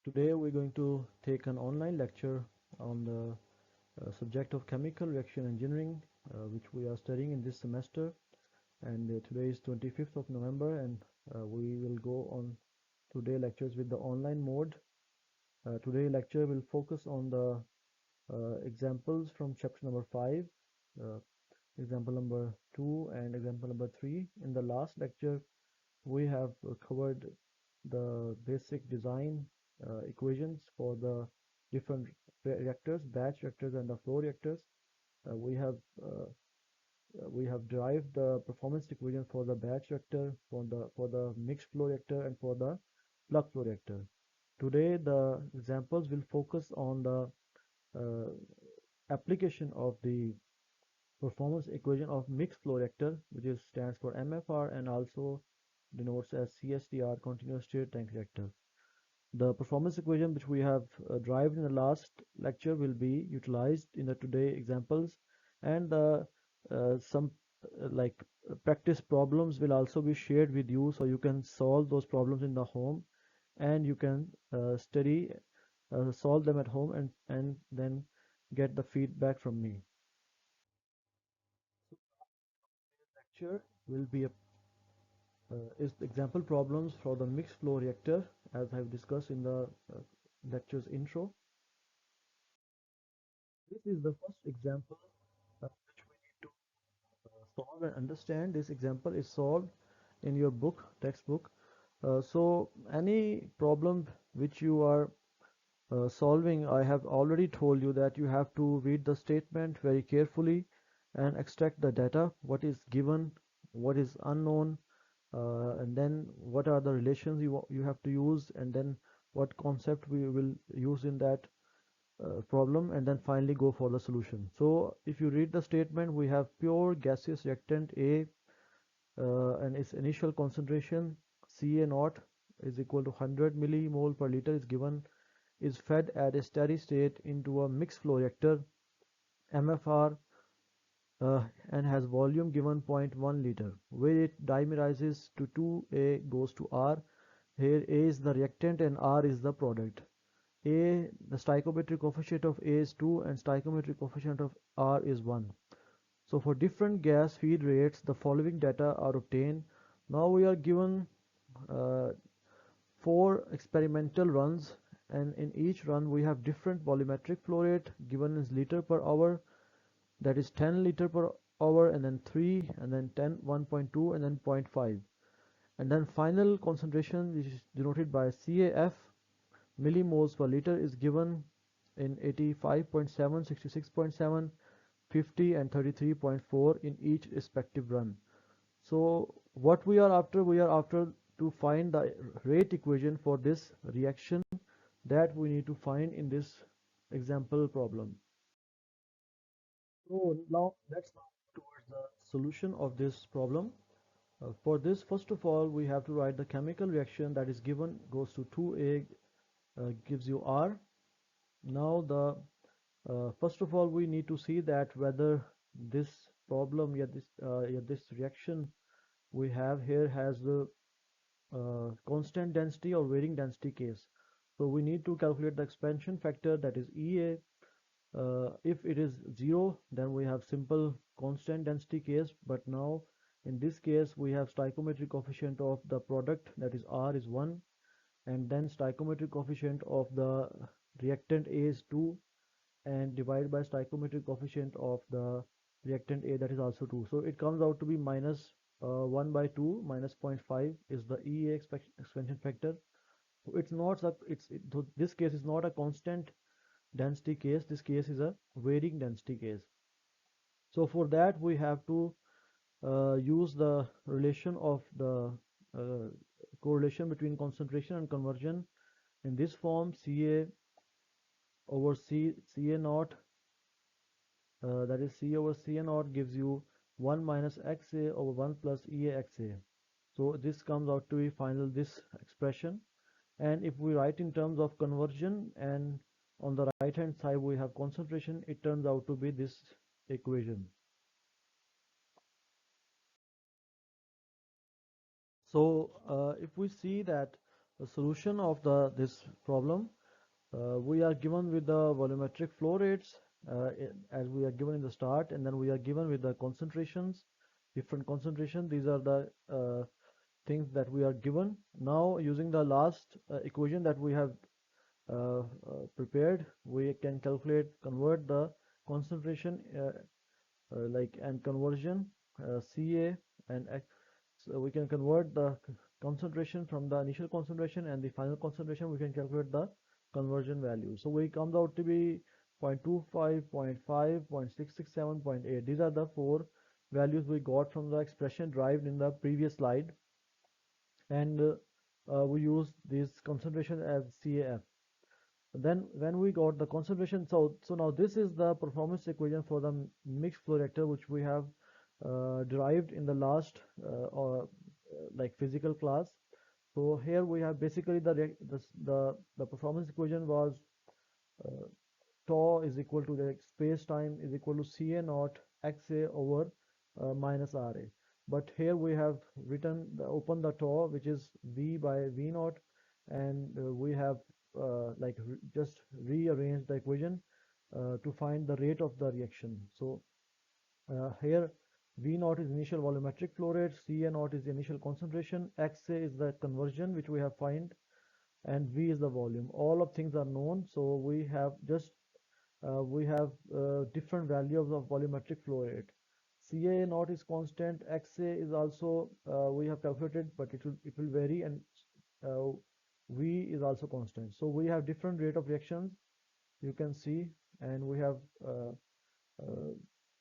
Today we're going to take an online lecture on the subject of chemical reaction engineering, which we are studying in this semester. And today is 25th of November, and we will go on today lectures with the online mode. Today lecture will focus on the examples from chapter number 5, uh, example number 2 and example number 3. In the last lecture, we have covered the basic design equations for the different reactors, batch reactors and the flow reactors. Uh, we have uh, we have derived the performance equation for the batch reactor, for the mixed flow reactor, and for the plug flow reactor. Today, the examples will focus on the uh, application of the performance equation of mixed flow reactor, which is stands for MFR and also denotes as CSTR, continuous state tank reactor. The performance equation which we have derived in the last lecture will be utilized in the today examples, and the some like practice problems will also be shared with you, so you can solve those problems in the home, and you can study solve them at home, and then get the feedback from me. Lecture will be is example problems for the mixed flow reactor, as I've discussed in the lecture's intro. This is the first example which we need to solve and understand. This example is solved in your book, textbook. So any problem which you are solving, I have already told you that you have to read the statement very carefully and extract the data, what is given, what is unknown, and then what are the relations you have to use, and then what concept we will use in that problem, and then finally go for the solution. So if you read the statement, we have pure gaseous reactant A, and its initial concentration Ca naught is equal to 100 millimole per liter is given, is fed at a steady state into a mixed flow reactor MFR, and has volume given 0.1 liter, where it dimerizes to 2A goes to R. Here A is the reactant and R is the product. The stoichiometric coefficient of A is 2 and stoichiometric coefficient of R is 1. So for different gas feed rates, the following data are obtained. Now we are given uh, 4 experimental runs, and in each run we have different volumetric flow rate given as liter per hour, that is 10 liter per hour, and then 3, and then 10, 1.2, and then 0.5. And then final concentration, which is denoted by CAF, millimoles per liter, is given in 85.7, 66.7, 50, and 33.4 in each respective run. So what we are after? We are after to find the rate equation for this reaction that we need to find in this example problem. So now let's move towards the solution of this problem. For this, first of all, we have to write the chemical reaction that is given goes to 2A, gives you R. Now the first of all, we need to see that whether this problem, this reaction we have here has the constant density or varying density case. So we need to calculate the expansion factor, that is EA. If it is 0, then we have simple constant density case, but now in this case we have stoichiometric coefficient of the product, that is R is 1, and then stoichiometric coefficient of the reactant A is 2, and divided by stoichiometric coefficient of the reactant A, that is also 2. So it comes out to be minus 1 by 2, minus 0.5 is the EA expansion factor. So it's not this case is not a constant density case, this case is a varying density case. So for that we have to use the relation of the uh, correlation between concentration and conversion in this form: Ca over Ca naught, that is C over Ca naught gives you 1 minus Xa over 1 plus EaXa. So this comes out to be final this expression. And if we write in terms of conversion, and on the right hand side we have concentration, it turns out to be this equation. If we see that the solution of this problem, we are given with the volumetric flow rates as we are given in the start, and then we are given with the concentrations, different concentration. These are the things that we are given. Now, using the last equation that we have prepared, we can convert the concentration and conversion Ca and so we can convert the concentration from the initial concentration and the final concentration. We can calculate the conversion value. So we comes out to be 0.25, 0.5, 0.667, 0.8. These are the four values we got from the expression derived in the previous slide, and we use this concentration as CAF. Then when we got the concentration, so now this is the performance equation for the mixed flow reactor, which we have derived in the last or like physical class. So here we have basically the performance equation was uh, tau is equal to the space time is equal to Ca naught Xa over minus Ra. But here we have written open the tau, which is V by V naught, and we have just rearranged the equation to find the rate of the reaction. So here V naught is initial volumetric flow rate, Ca naught is the initial concentration, Xa is the conversion which we have find, and V is the volume. All of things are known, so we have different values of volumetric flow rate. Ca naught is constant, Xa is also we have calculated, but it will vary, and uh, V is also constant. So we have different rate of reactions, you can see, and we have uh,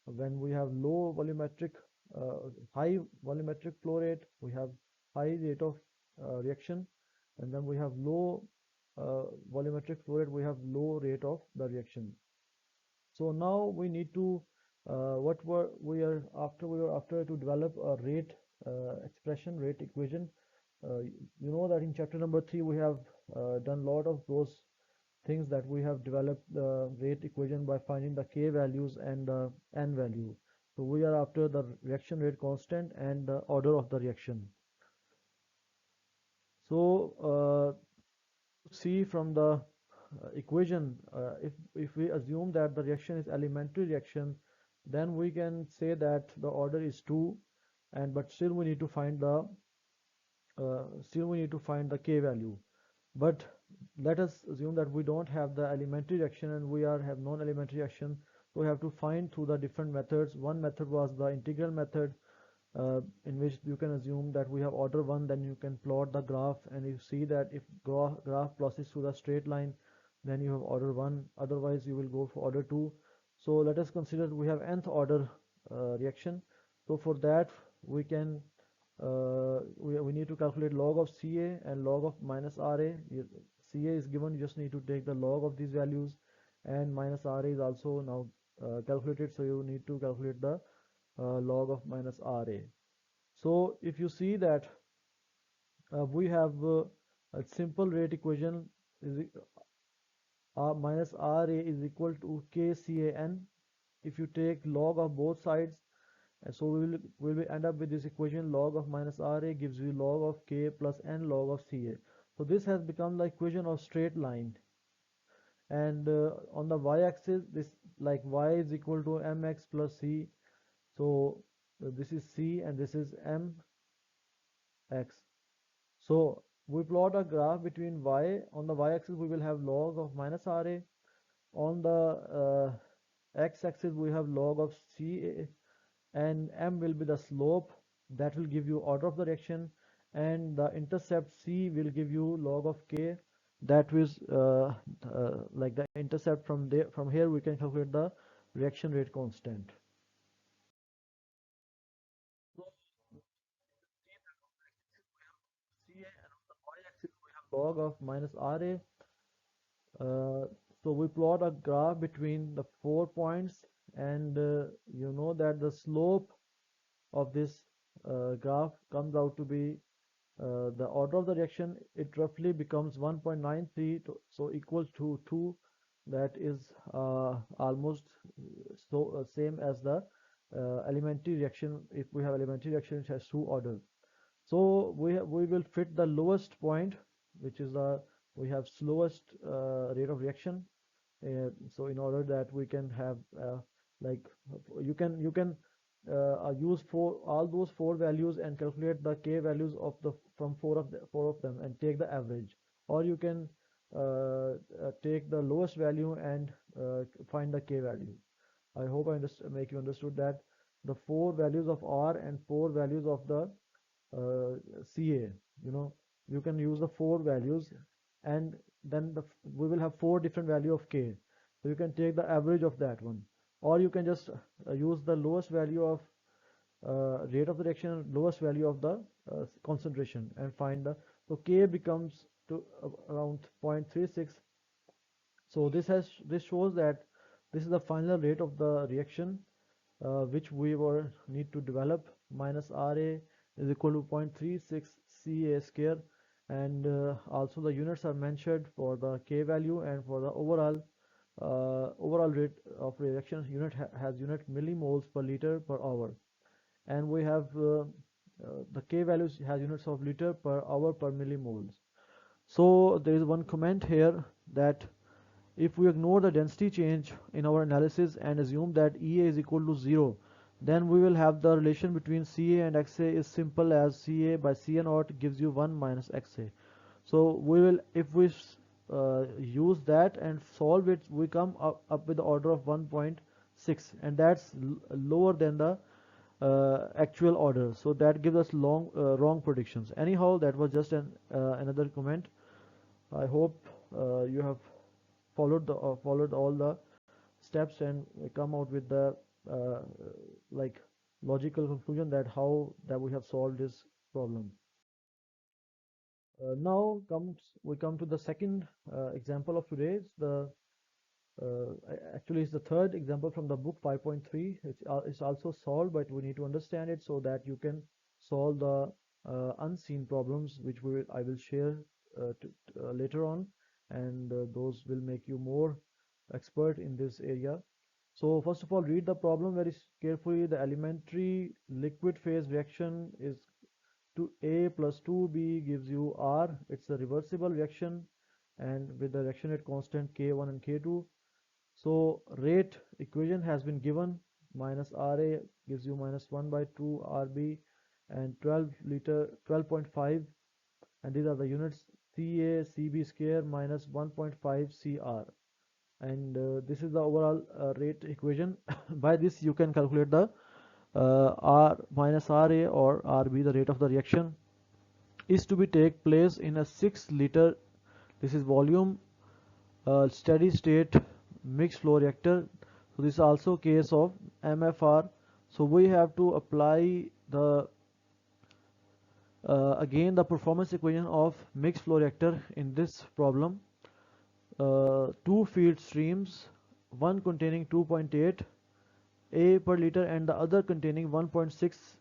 when we have low volumetric high volumetric flow rate, we have high rate of reaction, and then we have low volumetric flow rate, we have low rate of the reaction. So now we need to what were we were after to develop a rate expression, rate equation. You know that in chapter number 3 we have done a lot of those things, that we have developed the rate equation by finding the k values and the n value. So we are after the reaction rate constant and the order of the reaction. So see from the equation, if we assume that the reaction is elementary reaction, then we can say that the order is 2, and but still we need to find the k value. But let us assume that we don't have the elementary reaction and we have non-elementary reaction, so we have to find through the different methods. One method was the integral method, in which you can assume that we have order 1, then you can plot the graph, and you see that if graph passes through the straight line, then you have order 1, otherwise you will go for order 2. So let us consider we have nth order reaction. So for that we can we need to calculate log of Ca and log of minus Ra. Ca is given, you just need to take the log of these values, and minus Ra is also now calculated, so you need to calculate the log of minus Ra. So if you see that we have a simple rate equation is minus Ra is equal to Kcan. If you take log of both sides, and so we will end up with this equation, log of minus Ra gives you log of K plus n log of Ca. So this has become the equation of straight line, and on the y-axis this like y is equal to mx plus c. So this is c and this is mx. So we plot a graph between y. On the y-axis we will have log of minus Ra. On the x-axis we have log of Ca, and m will be the slope that will give you order of the reaction, and the intercept c will give you log of k, that is like the intercept. From here we can calculate the reaction rate constant. So Ca, and on the y-axis we have log of minus Ra. So we plot a graph between the 4 points, and you know that the slope of this graph comes out to be the order of the reaction. It roughly becomes 1.93, so equals to 2. That is almost same as the elementary reaction. If we have elementary reaction, it has 2 orders. So we will fit the lowest point, which is the we have slowest rate of reaction. So in order that we can have like you can use all those four values and calculate the k values of the from four of them and take the average, or you can take the lowest value and find the k value. I hope I make you understood that the four values of R and four values of the CA, you know, you can use the four values, and then we will have four different value of K. So you can take the average of that one, or you can just use the lowest value of rate of the reaction, lowest value of the concentration, and find the, so K becomes to around 0.36. So this shows that this is the final rate of the reaction which we were need to develop. Minus RA is equal to 0.36 CA square, and also the units are mentioned for the K value, and for the overall rate of reaction unit has unit millimoles per liter per hour, and we have the K values has units of liter per hour per millimoles. So there is one comment here that if we ignore the density change in our analysis and assume that EA is equal to 0, then we will have the relation between CA and XA is simple as CA by CA naught gives you 1 minus XA. So we will, if we use that and solve it, we come up with the order of 1.6, and that's lower than the actual order. So that gives us wrong predictions. Anyhow, that was just another comment. I hope you have followed all the steps and come out with the uh, like logical conclusion that how that we have solved this problem. Now we come to the second example of today. Actually it's the third example from the book 5.3. It's also solved, but we need to understand it so that you can solve the unseen problems which I will share later on, and those will make you more expert in this area. So first of all, read the problem very carefully. The elementary liquid phase reaction is to A plus 2B gives you R. It's a reversible reaction, and with the reaction rate constant K1 and K2. So rate equation has been given. Minus RA gives you minus 1 by 2 RB and 12.5, and these are the units. CA CB square minus 1.5 CR, and this is the overall rate equation. By this you can calculate the R minus RA or RB, the rate of the reaction is to be take place in a 6 liter, this is volume, steady state mixed flow reactor. So this is also case of MFR. So we have to apply the again the performance equation of mixed flow reactor in this problem. Two feed streams, one containing 2.8 A per liter and the other containing 1.6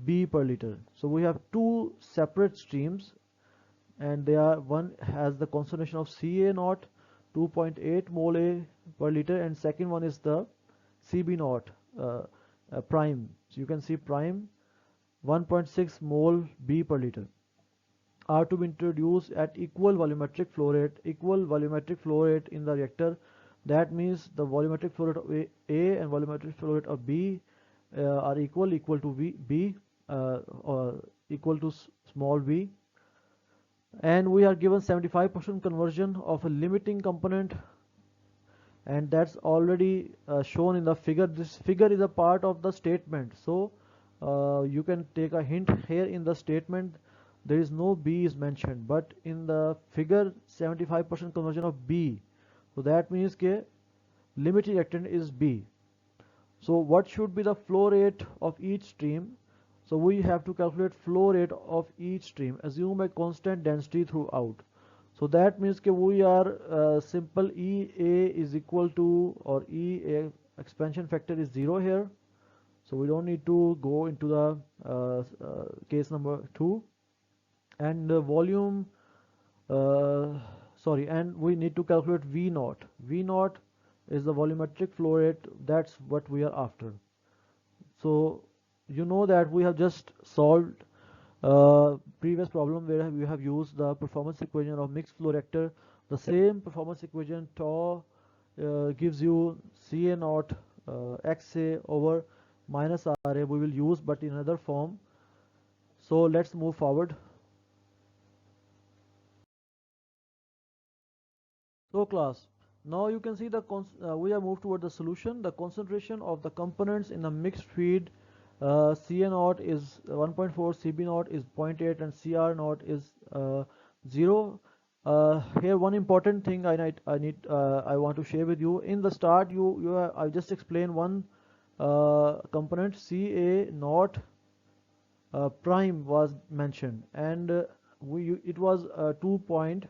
B per liter. So we have two separate streams, and they are, one has the concentration of Ca naught 2.8 mole A per liter, and second one is the Cb naught prime. So you can see prime 1.6 mole B per liter are to be introduced at equal volumetric flow rate in the reactor. That means the volumetric flow rate of A and volumetric flow rate of B are equal to B or equal to small b, and we are given 75% conversion of a limiting component, and that's already shown in the figure. This figure is a part of the statement, so you can take a hint here. In the statement there is no B is mentioned, but in the figure 75% conversion of B, so that means के limiting reactant is B. So what should be the flow rate of each stream? So we have to calculate flow rate of each stream. Assume a constant density throughout. So that means that we are simple EA is equal to, or EA expansion factor is 0 here. So we don't need to go into the case number 2. And volume, and we need to calculate V naught. V naught is the volumetric flow rate. That's what we are after. So you know that we have just solved Previous problem where we have used the performance equation of mixed flow reactor. The same performance equation tau gives you Ca naught Xa over minus Ra we will use but in another form. So let's move forward. So class, now you can see we have moved toward the solution. The concentration of the components in a mixed feed Ca naught is 1.4, Cb naught is zero point 0.8 and Cr naught is 0. Here one important thing I want to share with you. In the start I just explained one component Ca naught prime was mentioned and it was 2.8.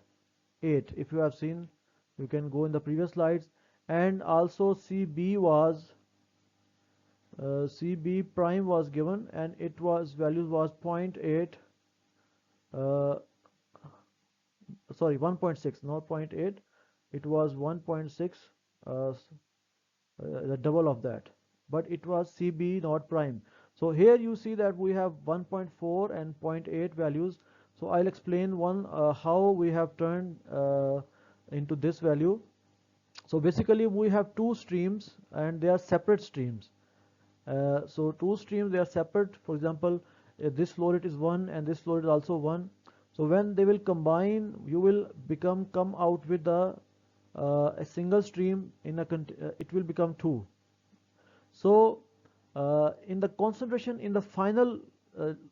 If you have seen, you can go in the previous slides. And also Cb prime was given and it was values was zero point 0.8, uh, sorry 1.6, not zero point 0.8, it was 1.6, the double of that, but it was Cb not prime. So here you see that we have 1.4 and zero point 0.8 values. So I'll explain one how we have turned into this value. So basically we have two streams and they are separate streams. So two streams, they are separate. For example, this flow rate is 1 and this flow rate is also 1. So when they will combine, you will come out with a single stream in it will become 2. So in the concentration in the final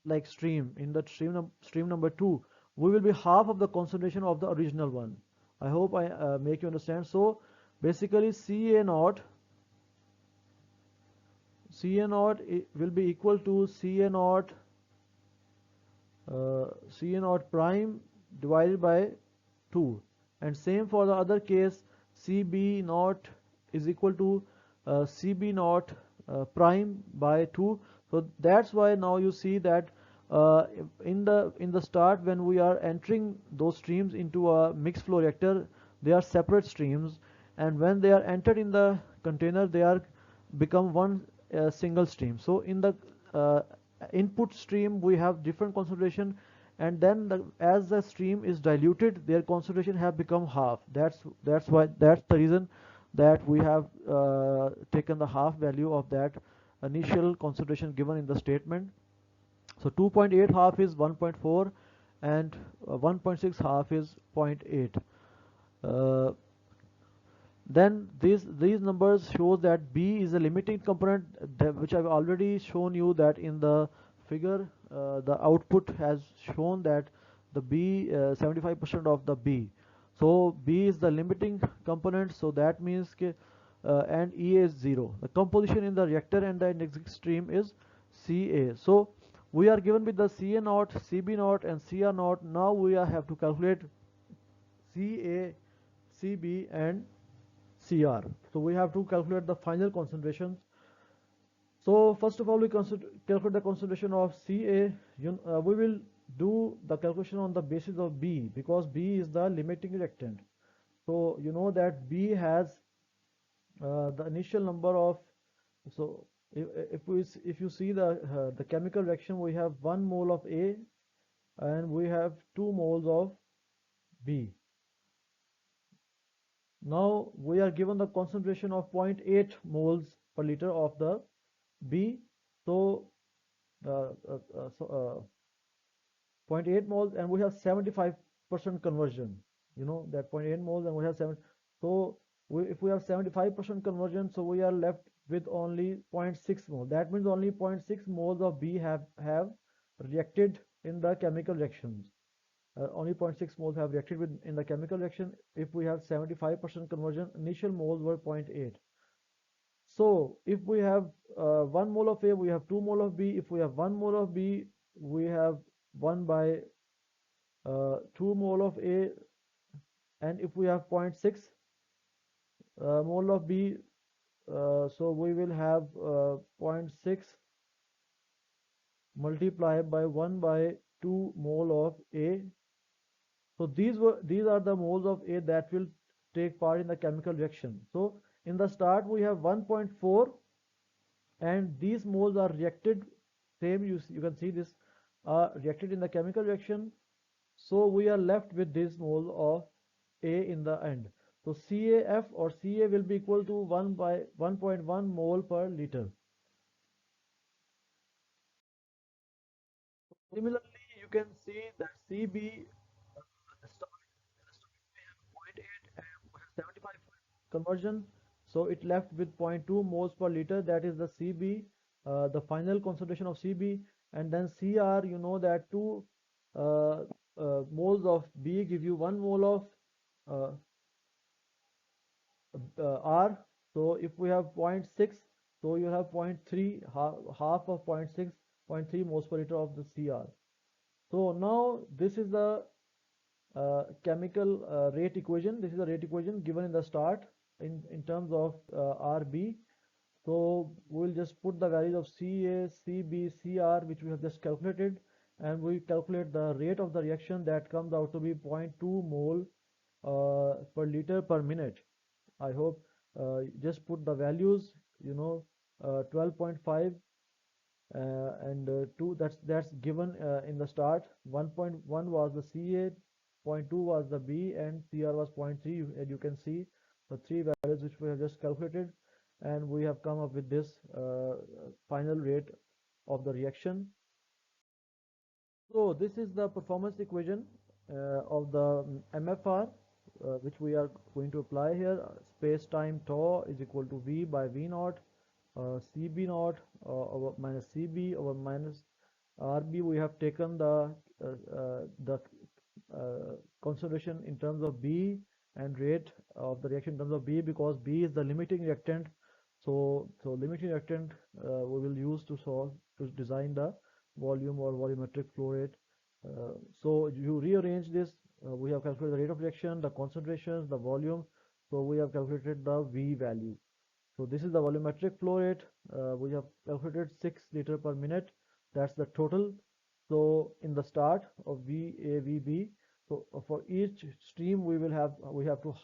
like stream, in the stream number 2, we will be half of the concentration of the original one. I hope I make you understand. So basically Ca naught will be equal to Ca naught prime divided by 2, and same for the other case, Cb naught is equal to Cb naught prime by 2. So that's why now you see that in the start when we are entering those streams into a mixed flow reactor, they are separate streams, and when they are entered in the container, they are become one single stream. So in the uh, input stream we have different concentration, and then as the stream is diluted, their concentration have become half. That's the reason that we have taken the half value of that initial concentration given in the statement. So 2.8 half is 1.4 and 1.6 half is zero point 0.8. Uh, then these numbers show that B is a limiting component, which I've already shown you that in the figure the output has shown that the B 75% of the B. So B is the limiting component, so that means and EA is 0. The composition in the reactor and the next stream is CA. So we are given with the Ca naught, Cb naught and Cr naught. Now we have to calculate Ca, Cb and Cr. So we have to calculate the final concentrations. So first of all, we calculate the concentration of Ca. We will do the calculation on the basis of B, because B is the limiting reactant. So you know that B has the initial number of, so if you see the chemical reaction, we have 1 mole of A and we have 2 moles of B. Now we are given the concentration of 0.8 moles per liter of the B. So, uh, uh, uh, so uh, 0.8 moles, and we have 75% conversion. You know that 0.8 moles and we have 7. So if we have 75% conversion, so we are left with only 0.6 moles. That means only 0.6 moles of B have reacted in the chemical reactions. Only 0.6 moles have reacted in the chemical reaction. If we have 75% conversion, initial moles were 0.8. So if we have 1 mole of A, we have 2 mole of B. If we have 1 mole of B, we have 1 by 2 mole of A, and if we have zero point 0.6 mole of B, so we will have 0.6 multiplied by 1 by 2 mole of A. So these are the moles of A that will take part in the chemical reaction. So in the start we have 1.4, and these moles are reacted. Same, you can see this are reacted in the chemical reaction. So we are left with this mole of A in the end. So CAF or Ca will be equal to 1 by 1.1 mole per liter. Similarly, you can see that CB start we have zero point 0.8 and we have 75 conversion. So it left with zero point 0.2 moles per liter. That is the CB, the final concentration of CB. And then CR, you know that 2 uh, moles of B give you 1 mole of uh, R. So if we have zero point 0.6, so you have zero point 0.3, half of 0.6, 0.3 moles per liter of the CR. So now this is the chemical rate equation. This is the rate equation given in the start in terms of RB. So we'll just put the values of Ca, Cb, Cr, which we have just calculated, and we calculate the rate of the reaction that comes out to be zero point 0.2 mole per liter per minute. I hope just put the values, 12.5 and 2, that's given in the start. 1.1 was the Ca, zero point 0.2 was the B, and Cr was zero point 0.3, and you can see the three values which we have just calculated, and we have come up with this final rate of the reaction. So this is the performance equation of the MFR, which we are going to apply here. Space time tau is equal to V by V naught, CB naught over minus CB over minus RB. We have taken the concentration in terms of B and rate of the reaction in terms of B, because B is the limiting reactant. So limiting reactant we will use to solve to design the volume or volumetric flow rate. So you rearrange this. We have calculated the rate of reaction, the concentrations, the volume. So we have calculated the V value. So this is the volumetric flow rate. We have calculated 6 liter per minute. That's the total. So in the start of VAVB, so for each stream we have to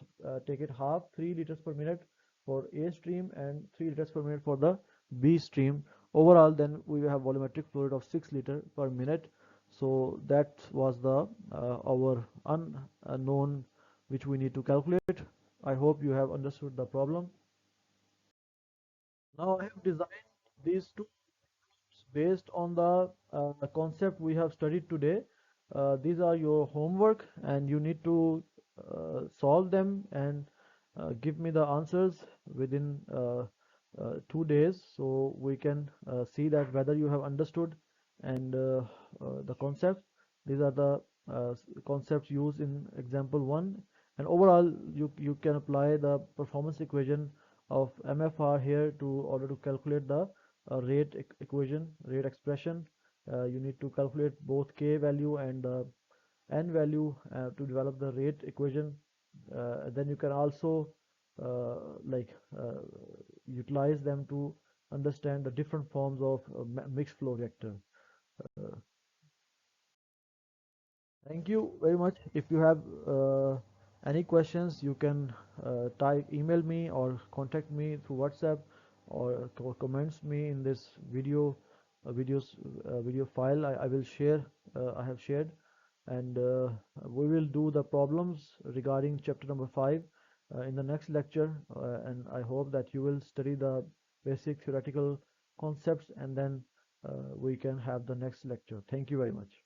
take it half 3 liters per minute for A stream and 3 liters per minute for the B stream. Overall, then we have volumetric flow rate of 6 liter per minute. So that was the our unknown which we need to calculate. I hope you have understood the problem. Now I have designed these two based on the concept we have studied today. These are your homework, and you need to solve them and give me the answers within 2 days, so we can see that whether you have understood and the concepts. These are the concepts used in example 1, and overall you can apply the performance equation of MFR here to order to calculate the rate equation, rate expression. You need to calculate both k value and n value to develop the rate equation. Then you can also like utilize them to understand the different forms of mixed flow reactor. Uh, Thank you very much. If you have any questions, you can email me or contact me through WhatsApp, or comments me in this video file. I will share. I have shared, and we will do the problems regarding chapter number 5 in the next lecture. And I hope that you will study the basic theoretical concepts, and then we can have the next lecture. Thank you very much.